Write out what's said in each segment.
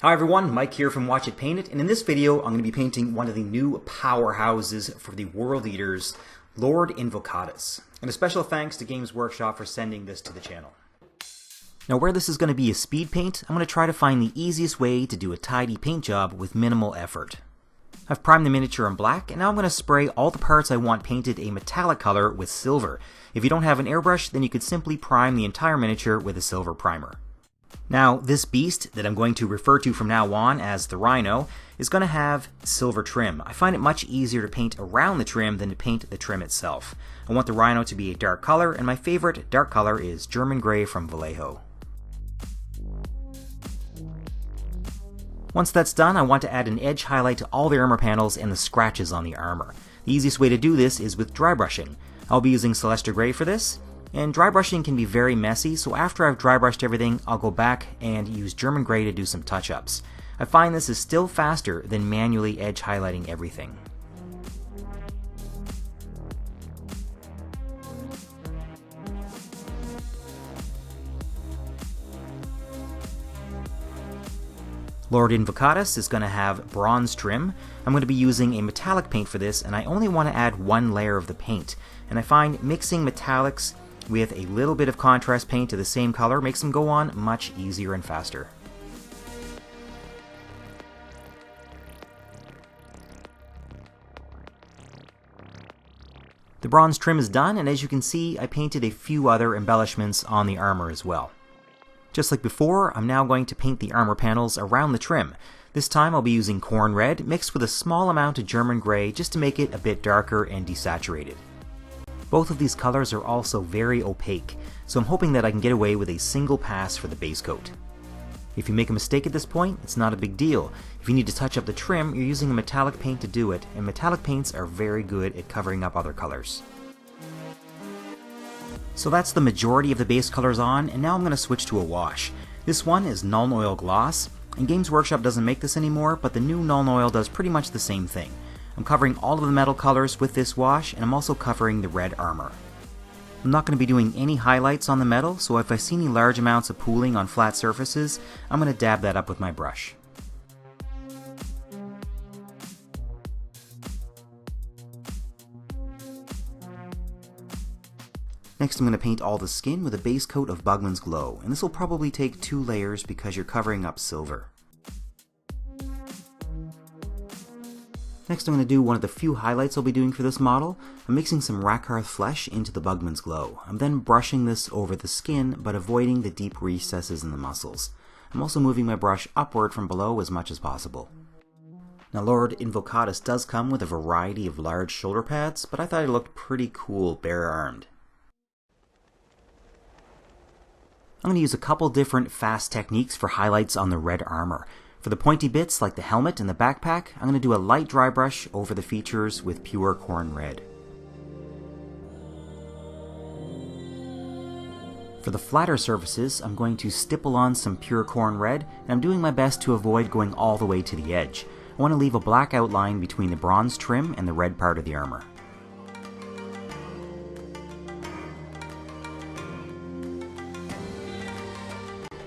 Hi everyone, Mike here from Watch It Paint It, and in this video I'm going to be painting one of the new powerhouses for the World Eaters, Lord Invocatus. And a special thanks to Games Workshop for sending this to the channel. Now where this is going to be a speed paint, I'm going to try to find the easiest way to do a tidy paint job with minimal effort. I've primed the miniature in black, and now I'm going to spray all the parts I want painted a metallic color with silver. If you don't have an airbrush, then you could simply prime the entire miniature with a silver primer. Now, this beast that I'm going to refer to from now on as the Rhino is going to have silver trim. I find it much easier to paint around the trim than to paint the trim itself. I want the Rhino to be a dark color, and my favorite dark color is German Gray from Vallejo. Once that's done, I want to add an edge highlight to all the armor panels and the scratches on the armor. The easiest way to do this is with dry brushing. I'll be using Celestia Gray for this. And dry brushing can be very messy, so after I've dry brushed everything, I'll go back and use German Gray to do some touch-ups. I find this is still faster than manually edge highlighting everything. Lord Invocatus is going to have bronze trim. I'm going to be using a metallic paint for this, and I only want to add one layer of the paint. And I find mixing metallics with a little bit of contrast paint to the same color makes them go on much easier and faster. The bronze trim is done, and as you can see, I painted a few other embellishments on the armor as well. Just like before, I'm now going to paint the armor panels around the trim. This time I'll be using corn red mixed with a small amount of German Gray just to make it a bit darker and desaturated. Both of these colors are also very opaque, so I'm hoping that I can get away with a single pass for the base coat. If you make a mistake at this point, it's not a big deal. If you need to touch up the trim, you're using a metallic paint to do it, and metallic paints are very good at covering up other colors. So that's the majority of the base colors on, and now I'm going to switch to a wash. This one is Nuln Oil Gloss, and Games Workshop doesn't make this anymore, but the new Nuln Oil does pretty much the same thing. I'm covering all of the metal colors with this wash, and I'm also covering the red armor. I'm not going to be doing any highlights on the metal, so if I see any large amounts of pooling on flat surfaces, I'm going to dab that up with my brush. Next I'm going to paint all the skin with a base coat of Bugman's Glow, and this will probably take 2 layers because you're covering up silver. Next I'm going to do one of the few highlights I'll be doing for this model. I'm mixing some Rakarth flesh into the Bugman's Glow. I'm then brushing this over the skin, but avoiding the deep recesses in the muscles. I'm also moving my brush upward from below as much as possible. Now Lord Invocatus does come with a variety of large shoulder pads, but I thought it looked pretty cool bare-armed. I'm going to use a couple different fast techniques for highlights on the red armor. For the pointy bits like the helmet and the backpack, I'm going to do a light dry brush over the features with pure corn red. For the flatter surfaces, I'm going to stipple on some pure corn red, and I'm doing my best to avoid going all the way to the edge. I want to leave a black outline between the bronze trim and the red part of the armor.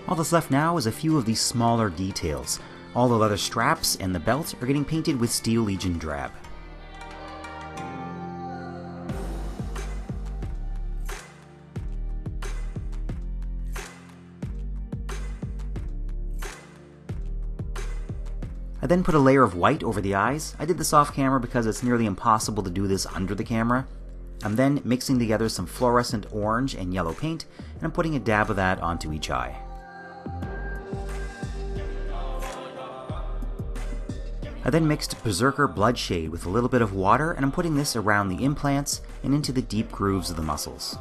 All that's left now is a few of these smaller details. All the leather straps and the belt are getting painted with Steel Legion Drab. I then put a layer of white over the eyes. I did this off camera because it's nearly impossible to do this under the camera. I'm then mixing together some fluorescent orange and yellow paint, and I'm putting a dab of that onto each eye. I then mixed Berserker Bloodshade with a little bit of water, and I'm putting this around the implants and into the deep grooves of the muscles.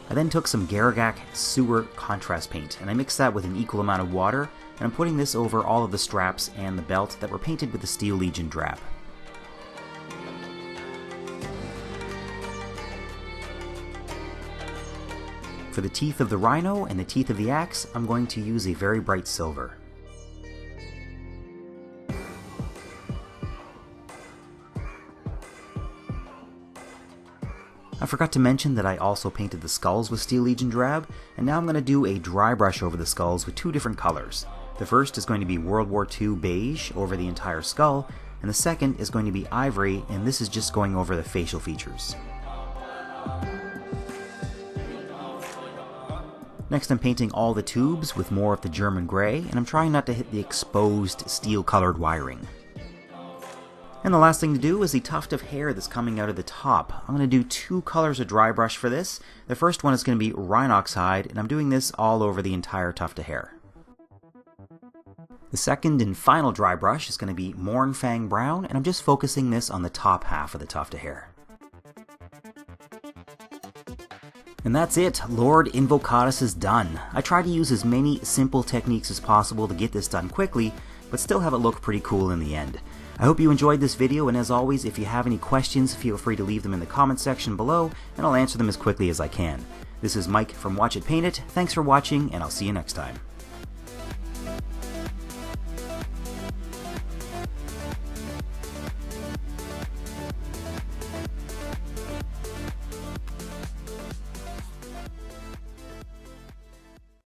I then took some Garagak Sewer Contrast Paint, and I mixed that with an equal amount of water, and I'm putting this over all of the straps and the belt that were painted with the Steel Legion Drab. For the teeth of the Rhino and the teeth of the axe, I'm going to use a very bright silver. I forgot to mention that I also painted the skulls with Steel Legion Drab, and now I'm going to do a dry brush over the skulls with two different colors. The first is going to be World War II beige over the entire skull, and the second is going to be ivory, and this is just going over the facial features. Next I'm painting all the tubes with more of the German grey, and I'm trying not to hit the exposed steel colored wiring. And the last thing to do is the tuft of hair that's coming out of the top. I'm going to do two colors of dry brush for this. The first one is going to be Rhinox hide, and I'm doing this all over the entire tuft of hair. The second and final dry brush is going to be Mournfang brown, and I'm just focusing this on the top half of the tuft of hair. And that's it, Lord Invocatus is done. I tried to use as many simple techniques as possible to get this done quickly, but still have it look pretty cool in the end. I hope you enjoyed this video, and as always, if you have any questions, feel free to leave them in the comment section below, and I'll answer them as quickly as I can. This is Mike from Watch It Paint It, thanks for watching, and I'll see you next time.